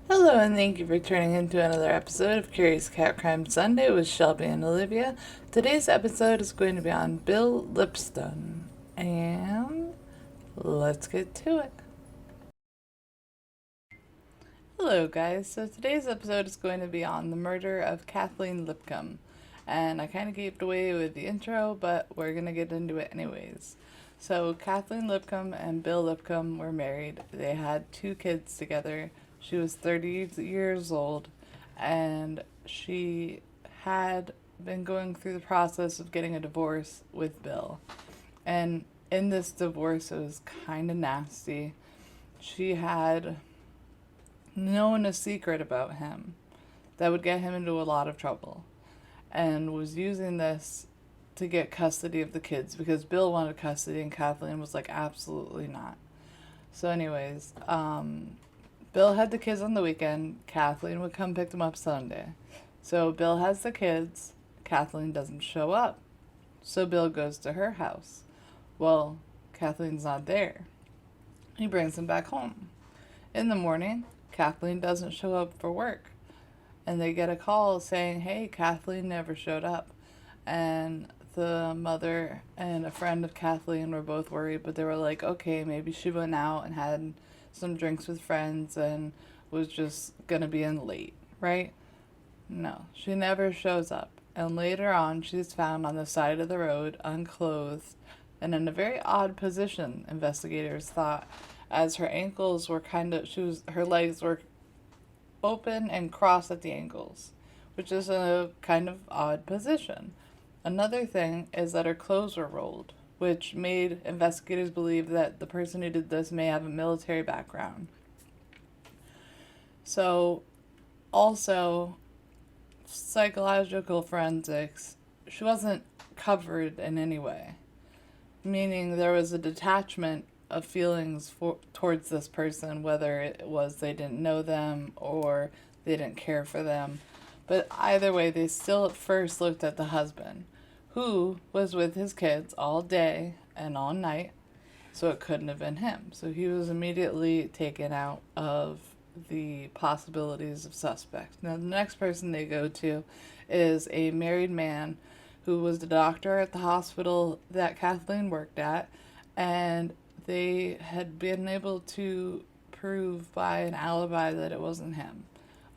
Hello, and thank you for tuning in to another episode of Curious Cat Crime Sunday with Shelby and Olivia. Today's episode is going to be on Bill Lipscomb, and let's get to it. Hello, guys. So today's episode is going to be on the murder of Kathleen Lipscomb, and I kind of gave it away with the intro, but we're going to get into it anyways. So Kathleen Lipscomb and Bill Lipscomb were married. They had two kids together. She was 30 years old, and she had been going through the process of getting a divorce with Bill. And in this divorce, it was kind of nasty. She had known a secret about him that would get him into a lot of trouble, and was using this to get custody of the kids because Bill wanted custody and Kathleen was like, absolutely not. So, anyways, Bill had the kids on the weekend. Kathleen would come pick them up Sunday. So, Bill has the kids. Kathleen doesn't show up. So, Bill goes to her house. Well, Kathleen's not there. He brings them back home. In the morning, Kathleen doesn't show up for work. And they get a call saying, hey, Kathleen never showed up. And the mother and a friend of Kathleen were both worried, but they were like, okay, maybe she went out and had some drinks with friends and was just gonna be in late, right? No, she never shows up. And later on, she's found on the side of the road, unclothed, and in a very odd position, investigators thought, as her ankles were her legs were open and crossed at the ankles, which is a kind of odd position. Another thing is that her clothes were rolled, which made investigators believe that the person who did this may have a military background. So, also, psychological forensics, she wasn't covered in any way, meaning there was a detachment of feelings towards this person, whether it was they didn't know them or they didn't care for them. But either way, they still at first looked at the husband, who was with his kids all day and all night, so it couldn't have been him. So he was immediately taken out of the possibilities of suspects. Now, the next person they go to is a married man who was the doctor at the hospital that Kathleen worked at, and they had been able to prove by an alibi that it wasn't him.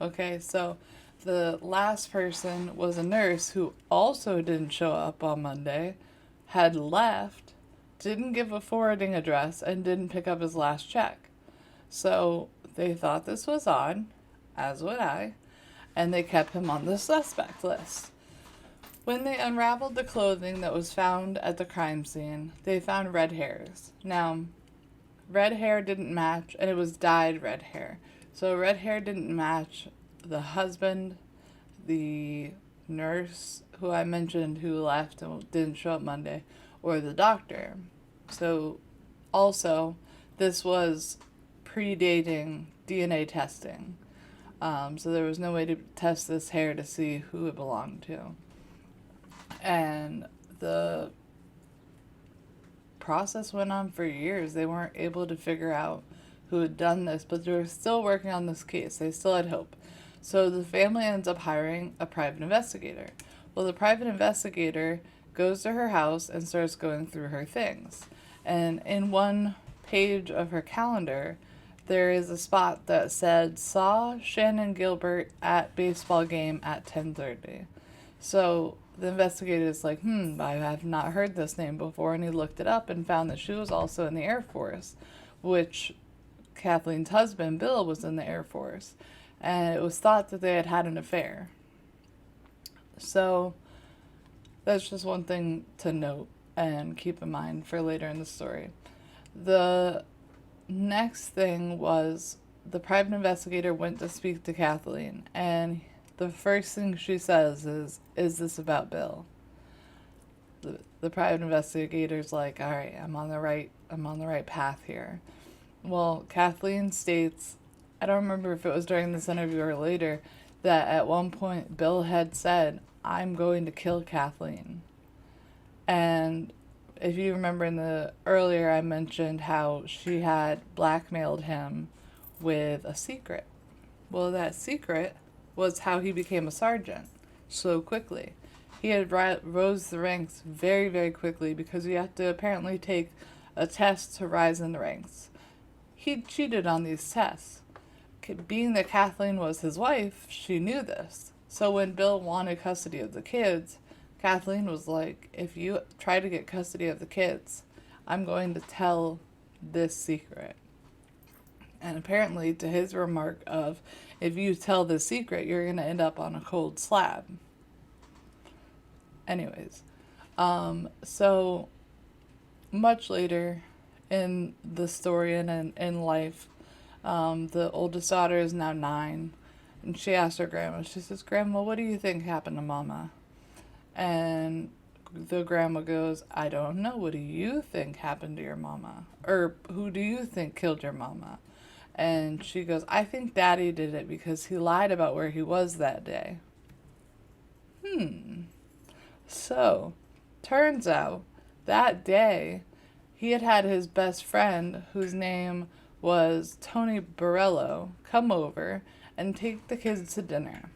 Okay, so the last person was a nurse who also didn't show up on Monday, had left, didn't give a forwarding address, and didn't pick up his last check. So they thought this was odd, as would I, and they kept him on the suspect list. When they unraveled the clothing that was found at the crime scene, they found red hairs. Now, red hair didn't match, and it was dyed red hair. So red hair didn't match the husband, the nurse who I mentioned who left and didn't show up Monday, or the doctor. So also, this was predating DNA testing. So there was no way to test this hair to see who it belonged to. And the process went on for years. They weren't able to figure out who had done this, but they were still working on this case. They still had hope. So the family ends up hiring a private investigator. Well, the private investigator goes to her house and starts going through her things. And in one page of her calendar, there is a spot that said, saw Shannon Gilbert at baseball game at 10:30. So the investigator is like, I have not heard this name before, and he looked it up and found that she was also in the Air Force, which Kathleen's husband, Bill, was in the Air Force, and it was thought that they had had an affair. So that's just one thing to note and keep in mind for later in the story. The next thing was the private investigator went to speak to Kathleen, and the first thing she says is this about Bill? The private investigator's like, all right, I'm on the right path here. Well, Kathleen states, I don't remember if it was during this interview or later, that at one point Bill had said, I'm going to kill Kathleen. And if you remember in the earlier, I mentioned how she had blackmailed him with a secret. Well, that secret was how he became a sergeant so quickly. He had rose the ranks very, very quickly because you have to apparently take a test to rise in the ranks. He cheated on these tests. Being that Kathleen was his wife, she knew this. So when Bill wanted custody of the kids, Kathleen was like, if you try to get custody of the kids, I'm going to tell this secret. And apparently, to his remark of, if you tell the secret, you're going to end up on a cold slab. Anyways, so much later in the story and in life, the oldest daughter is now 9. And she asked her grandma, she says, Grandma, what do you think happened to Mama? And the grandma goes, I don't know. What do you think happened to your mama? Or who do you think killed your mama? And she goes, I think Daddy did it because he lied about where he was that day. So, turns out that day he had his best friend, whose name was Tony Borello, come over and take the kids to dinner.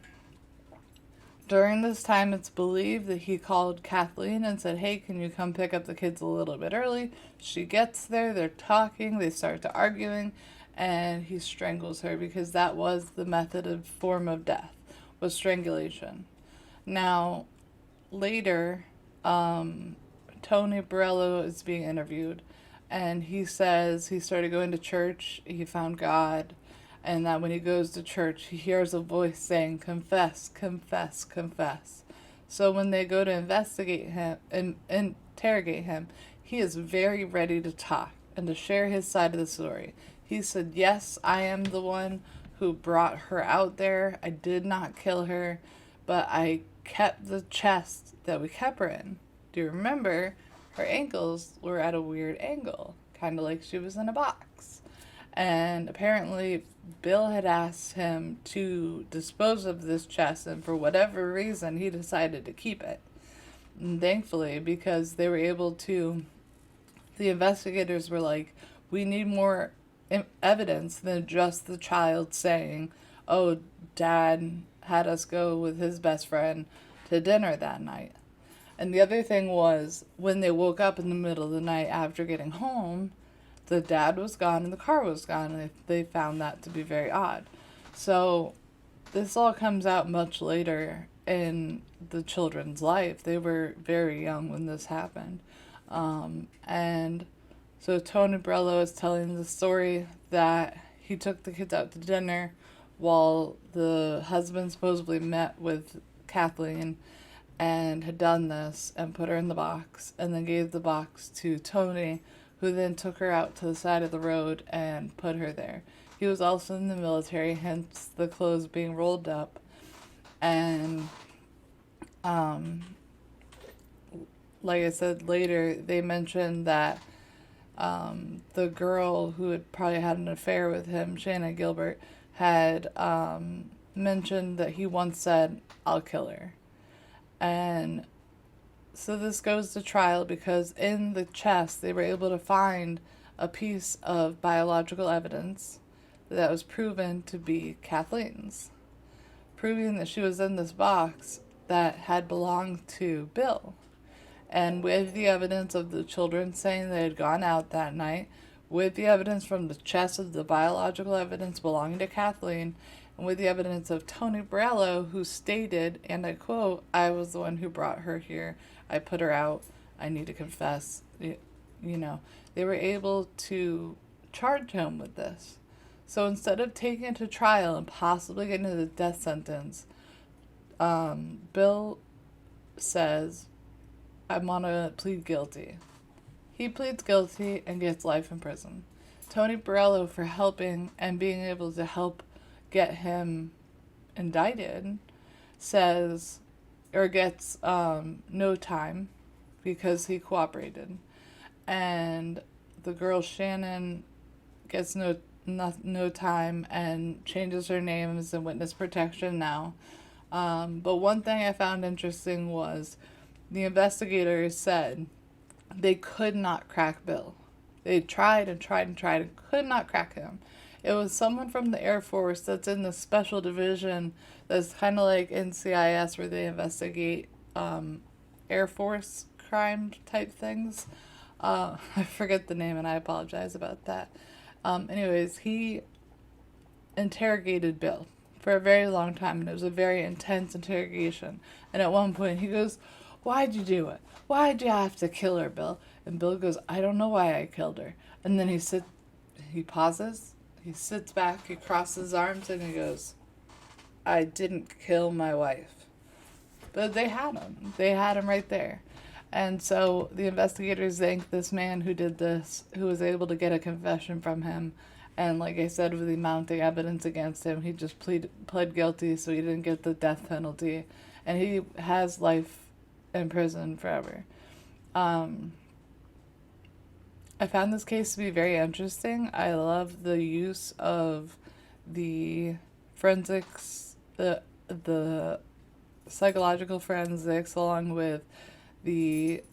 During this time, it's believed that he called Kathleen and said, hey, can you come pick up the kids a little bit early? She gets there, they're talking, they start to arguing, and he strangles her because that was the method of form of death, was strangulation. Now, later, Tony Borello is being interviewed, and he says he started going to church, he found God, and that when he goes to church, he hears a voice saying, confess, confess, confess. So when they go to investigate him and interrogate him, he is very ready to talk and to share his side of the story. He said, yes, I am the one who brought her out there. I did not kill her, but I kept the chest that we kept her in. Do you remember? Her ankles were at a weird angle, kind of like she was in a box. And apparently Bill had asked him to dispose of this chest, and for whatever reason he decided to keep it. And thankfully, because they were able to, the investigators were like, we need more evidence than just the child saying, oh, Dad had us go with his best friend to dinner that night. And the other thing was, when they woke up in the middle of the night after getting home, the dad was gone and the car was gone, and they found that to be very odd. So this all comes out much later in the children's life. They were very young when this happened. And so Tony Borello is telling the story that he took the kids out to dinner while the husband supposedly met with Kathleen and had done this and put her in the box and then gave the box to Tony, who then took her out to the side of the road and put her there. He was also in the military, hence the clothes being rolled up. And like I said, later they mentioned that the girl who had probably had an affair with him, Shannon Gilbert, had mentioned that he once said, I'll kill her. And so this goes to trial because in the chest they were able to find a piece of biological evidence that was proven to be Kathleen's, proving that she was in this box that had belonged to Bill. And with the evidence of the children saying they had gone out that night, with the evidence from the chest of the biological evidence belonging to Kathleen, and with the evidence of Tony Borello, who stated, and I quote, I was the one who brought her here, I put her out, I need to confess, they were able to charge him with this. So instead of taking it to trial and possibly getting a death sentence, Bill says, I'm gonna plead guilty. He pleads guilty and gets life in prison. Tony Borello, for helping and being able to help get him indicted, says, or gets no time because he cooperated. And the girl Shannon gets no time and changes her name as in witness protection now. But one thing I found interesting was the investigators said they could not crack Bill. They tried and tried and tried and could not crack him. It was someone from the Air Force that's in the special division that's kind of like NCIS where they investigate Air Force crime type things. I forget the name and I apologize about that. Anyways, he interrogated Bill for a very long time, and it was a very intense interrogation. And at one point, he goes, "Why'd you do it? Why'd you have to kill her, Bill?" And Bill goes, "I don't know why I killed her." And then he pauses, he sits back, he crosses his arms, and he goes, "I didn't kill my wife." But they had him. They had him right there. And so the investigators thanked this man who did this, who was able to get a confession from him. And like I said, with the mounting evidence against him, he just pled guilty, so he didn't get the death penalty. And he has life in prison forever. I found this case to be very interesting. I love the use of the forensics, the psychological forensics, along with the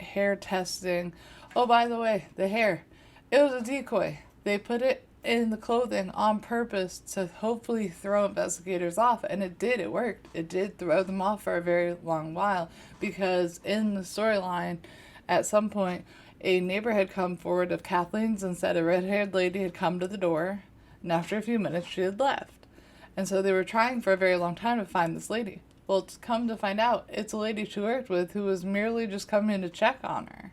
hair testing. Oh, by the way, the hair. It was a decoy. They put it in the clothing on purpose to hopefully throw investigators off, and it did. It worked. It did throw them off for a very long while, because in the storyline, at some point, a neighbor had come forward of Kathleen's and said a red-haired lady had come to the door, and after a few minutes she had left. And so they were trying for a very long time to find this lady. Well, it's come to find out, it's a lady she worked with who was merely just coming to check on her.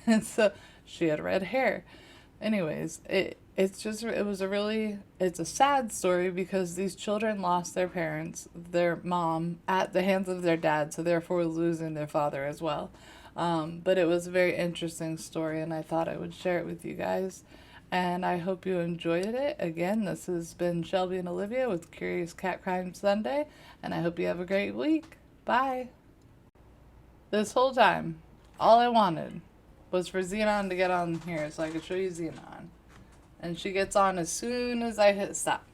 And so she had red hair. Anyways, it's a sad story because these children lost their parents, their mom, at the hands of their dad, so therefore losing their father as well. But it was a very interesting story, and I thought I would share it with you guys. And I hope you enjoyed it. Again, this has been Shelby and Olivia with Curious Cat Crime Sunday, and I hope you have a great week. Bye. This whole time, all I wanted was for Xenon to get on here so I could show you Xenon. And she gets on as soon as I hit stop.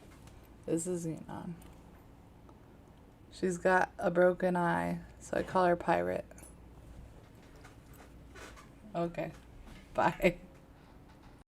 This is Xenon. She's got a broken eye, so I call her Pirate. Okay. Bye.